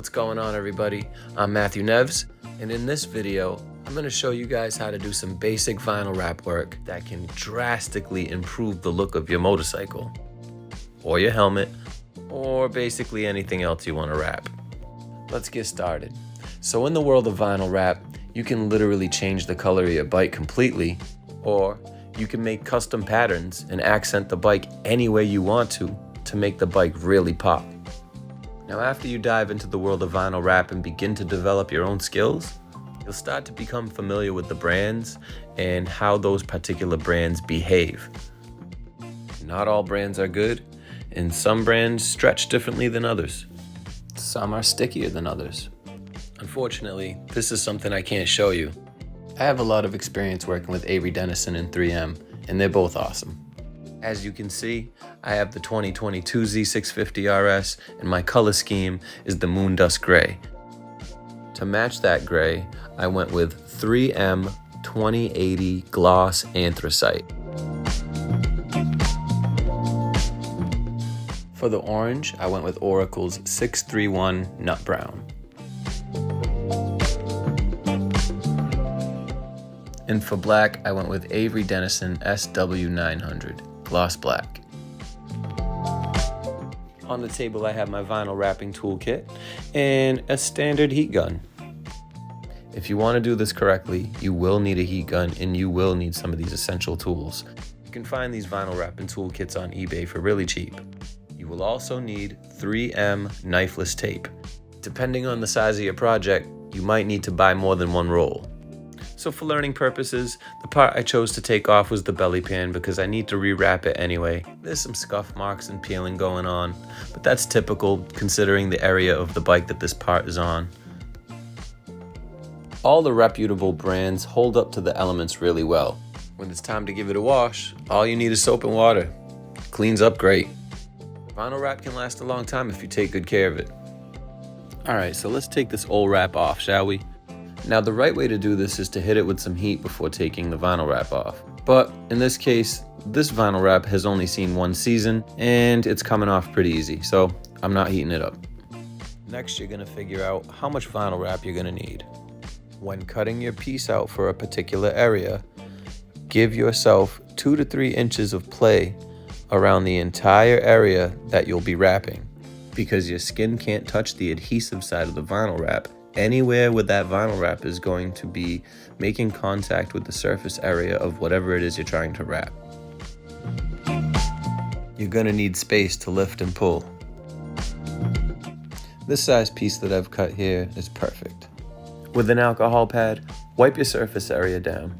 What's going on, everybody? I'm Matthew Neves, and in this video I'm going to show you guys how to do some basic vinyl wrap work that can drastically improve the look of your motorcycle or your helmet or basically anything else you want to wrap. Let's get started. So in the world of vinyl wrap, you can literally change the color of your bike completely, or you can make custom patterns and accent the bike any way you want to make the bike really pop. Now, after you dive into the world of vinyl wrap and begin to develop your own skills, you'll start to become familiar with the brands and how those particular brands behave. Not all brands are good, and some brands stretch differently than others. Some are stickier than others. Unfortunately, this is something I can't show you. I have a lot of experience working with Avery Dennison and 3M, and they're both awesome. As you can see, I have the 2022 Z650RS, and my color scheme is the Moon Dust Gray. To match that gray, I went with 3M 2080 Gloss Anthracite. For the orange, I went with Oracle's 631 Nut Brown. And for black, I went with Avery Dennison SW900 Gloss Black. On the table, I have my vinyl wrapping toolkit and a standard heat gun. If you want to do this correctly, you will need a heat gun and you will need some of these essential tools. You can find these vinyl wrapping toolkits on eBay for really cheap. You will also need 3M knifeless tape. Depending on the size of your project, you might need to buy more than one roll. So for learning purposes, the part I chose to take off was the belly pan because I need to rewrap it anyway. There's some scuff marks and peeling going on, but that's typical considering the area of the bike that this part is on. All the reputable brands hold up to the elements really well. When it's time to give it a wash, all you need is soap and water. It cleans up great. Vinyl wrap can last a long time if you take good care of it. Alright, so let's take this old wrap off, shall we? Now, the right way to do this is to hit it with some heat before taking the vinyl wrap off. But in this case, this vinyl wrap has only seen one season and it's coming off pretty easy, so I'm not heating it up. Next, you're gonna figure out how much vinyl wrap you're gonna need. When cutting your piece out for a particular area, give yourself 2 to 3 inches of play around the entire area that you'll be wrapping, because your skin can't touch the adhesive side of the vinyl wrap. Anywhere where that vinyl wrap is going to be making contact with the surface area of whatever it is you're trying to wrap. You're gonna need space to lift and pull. This size piece that I've cut here is perfect. With an alcohol pad, wipe your surface area down.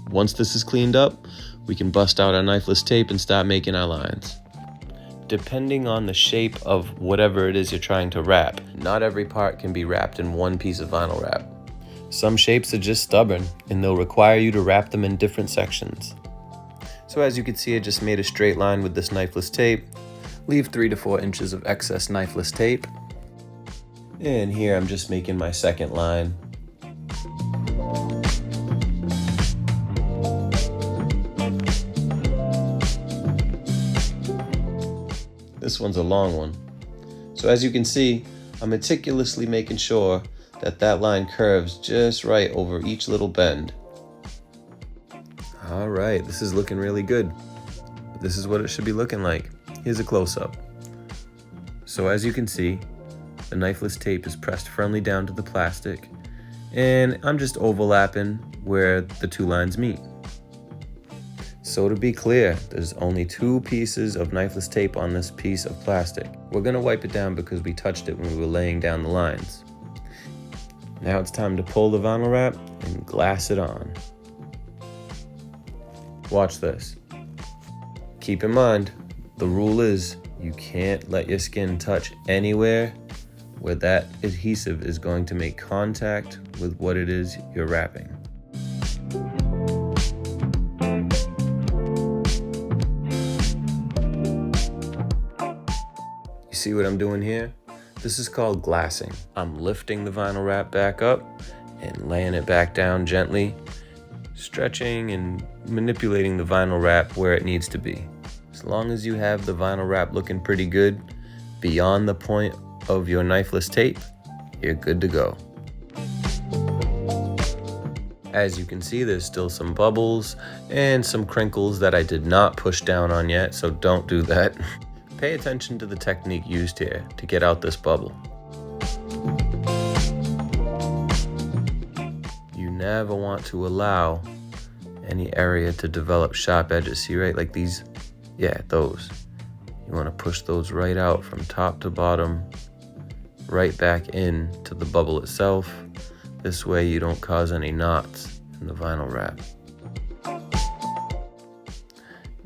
Once this is cleaned up, we can bust out our knifeless tape and start making our lines. Depending on the shape of whatever it is you're trying to wrap, not every part can be wrapped in one piece of vinyl wrap. Some shapes are just stubborn and they'll require you to wrap them in different sections. So as you can see, I just made a straight line with this knifeless tape. Leave 3 to 4 inches of excess knifeless tape. And here I'm just making my second line. This one's a long one. So as you can see, I'm meticulously making sure that that line curves just right over each little bend. All right, this is looking really good. This is what it should be looking like. Here's a close-up. So as you can see, the knifeless tape is pressed firmly down to the plastic, and I'm just overlapping where the two lines meet. So to be clear, there's only 2 pieces of knifeless tape on this piece of plastic. We're gonna wipe it down because we touched it when we were laying down the lines. Now it's time to pull the vinyl wrap and glass it on. Watch this. Keep in mind, the rule is you can't let your skin touch anywhere where that adhesive is going to make contact with what it is you're wrapping. See what I'm doing here? This is called glassing. I'm lifting the vinyl wrap back up and laying it back down gently, stretching and manipulating the vinyl wrap where it needs to be. As long as you have the vinyl wrap looking pretty good, beyond the point of your knifeless tape, you're good to go. As you can see, there's still some bubbles and some crinkles that I did not push down on yet, so don't do that. Pay attention to the technique used here to get out this bubble. You never want to allow any area to develop sharp edges. See, right, like these, yeah, those. You want to push those right out from top to bottom, right back in to the bubble itself. This way you don't cause any knots in the vinyl wrap.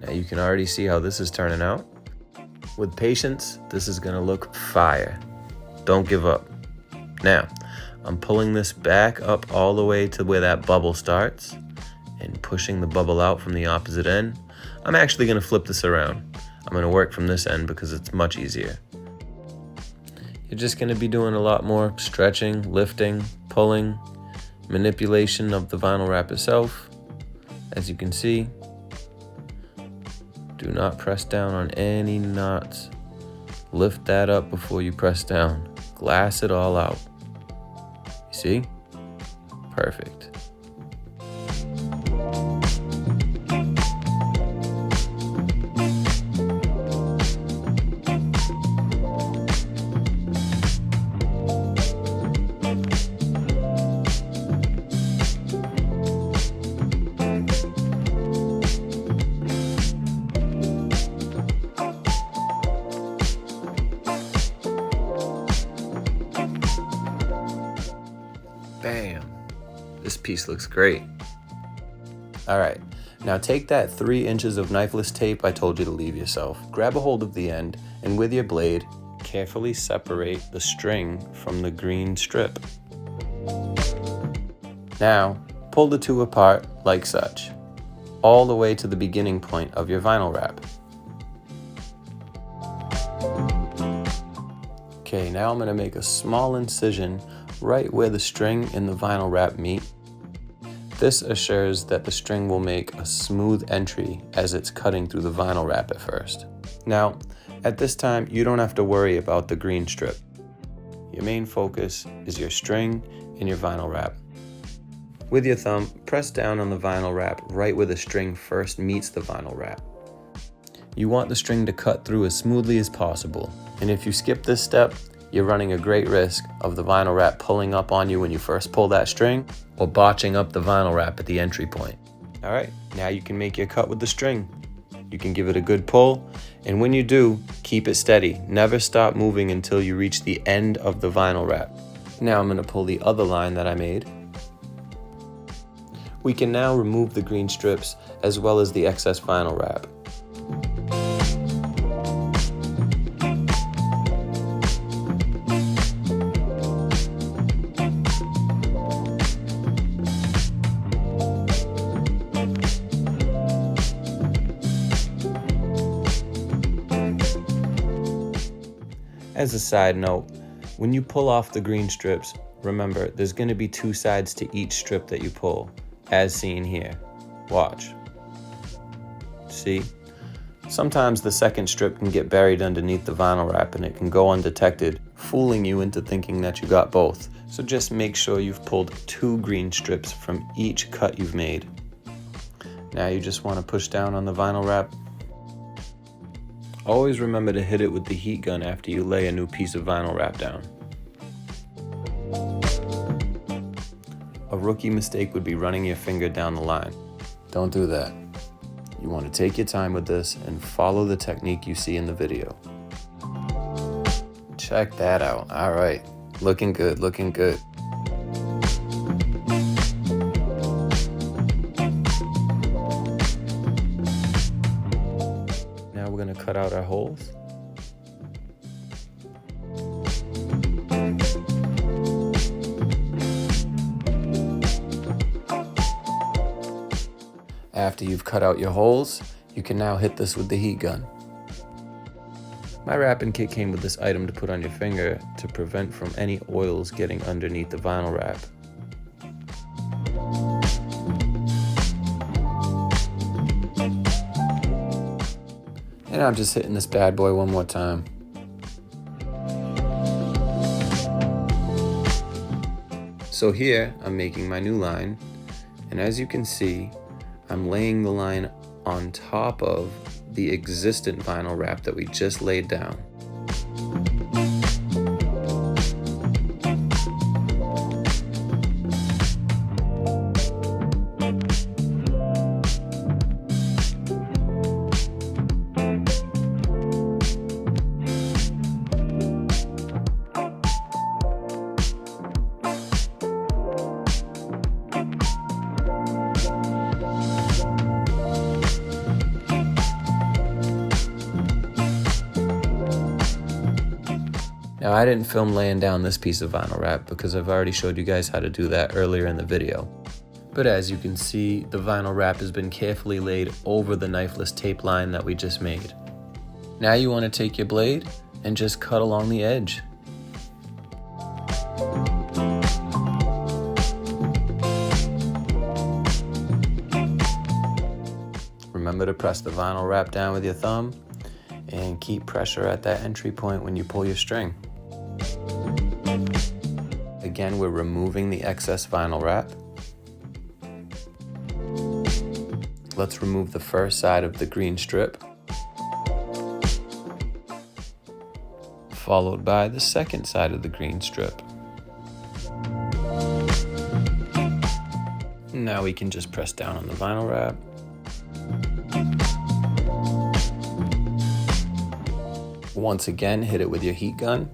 Now you can already see how this is turning out. With patience, this is gonna look fire. Don't give up. Now, I'm pulling this back up all the way to where that bubble starts and pushing the bubble out from the opposite end. I'm actually gonna flip this around. I'm gonna work from this end because it's much easier. You're just gonna be doing a lot more stretching, lifting, pulling, manipulation of the vinyl wrap itself. As you can see, do not press down on any knots. Lift that up before you press down. Glass it all out. You see? Perfect. Bam, this piece looks great. All right, now take that 3 inches of knifeless tape I told you to leave yourself. Grab a hold of the end and with your blade, carefully separate the string from the green strip. Now, pull the two apart like such, all the way to the beginning point of your vinyl wrap. Okay, now I'm gonna make a small incision right where the string and the vinyl wrap meet. This assures that the string will make a smooth entry as it's cutting through the vinyl wrap at first. Now, at this time, you don't have to worry about the green strip. Your main focus is your string and your vinyl wrap. With your thumb, press down on the vinyl wrap right where the string first meets the vinyl wrap. You want the string to cut through as smoothly as possible, and if you skip this step, you're running a great risk of the vinyl wrap pulling up on you when you first pull that string or botching up the vinyl wrap at the entry point. All right, now you can make your cut with the string. You can give it a good pull, and when you do, keep it steady. Never stop moving until you reach the end of the vinyl wrap. Now I'm gonna pull the other line that I made. We can now remove the green strips as well as the excess vinyl wrap. As a side note, when you pull off the green strips, remember there's going to be 2 sides to each strip that you pull, as seen here. Watch. See? Sometimes the second strip can get buried underneath the vinyl wrap and it can go undetected, fooling you into thinking that you got both. So just make sure you've pulled 2 green strips from each cut you've made. Now you just want to push down on the vinyl wrap. Always remember to hit it with the heat gun after you lay a new piece of vinyl wrap down. A rookie mistake would be running your finger down the line. Don't do that. You want to take your time with this and follow the technique you see in the video. Check that out. All right, looking good, looking good. Now we're going to cut out our holes. After you've cut out your holes, you can now hit this with the heat gun. My wrapping kit came with this item to put on your finger to prevent from any oils getting underneath the vinyl wrap. And I'm just hitting this bad boy one more time. So here I'm making my new line, and as you can see, I'm laying the line on top of the existent vinyl wrap that we just laid down. Now, I didn't film laying down this piece of vinyl wrap because I've already showed you guys how to do that earlier in the video. But as you can see, the vinyl wrap has been carefully laid over the knifeless tape line that we just made. Now you want to take your blade and just cut along the edge. Remember to press the vinyl wrap down with your thumb and keep pressure at that entry point when you pull your string. Again, we're removing the excess vinyl wrap. Let's remove the first side of the green strip, followed by the second side of the green strip. Now we can just press down on the vinyl wrap. Once again, hit it with your heat gun.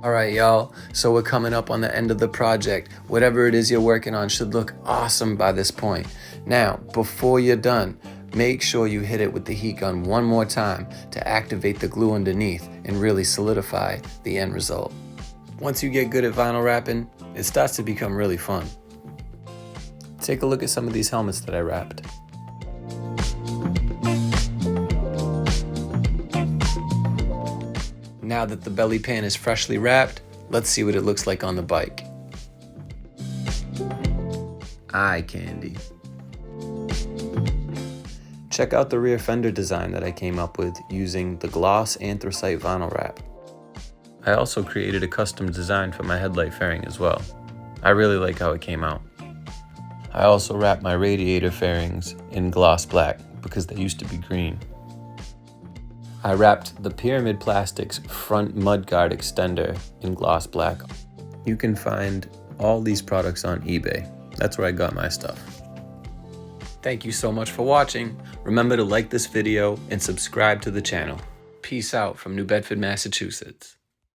All right, y'all, so we're coming up on the end of the project. Whatever it is you're working on should look awesome by this point. Now, before you're done, make sure you hit it with the heat gun one more time to activate the glue underneath and really solidify the end result. Once you get good at vinyl wrapping, it starts to become really fun. Take a look at some of these helmets that I wrapped. Now that the belly pan is freshly wrapped, let's see what it looks like on the bike. Eye candy. Check out the rear fender design that I came up with using the gloss anthracite vinyl wrap. I also created a custom design for my headlight fairing as well. I really like how it came out. I also wrapped my radiator fairings in gloss black because they used to be green. I wrapped the Pyramid Plastics front mudguard extender in gloss black. You can find all these products on eBay. That's where I got my stuff. Thank you so much for watching. Remember to like this video and subscribe to the channel. Peace out from New Bedford, Massachusetts.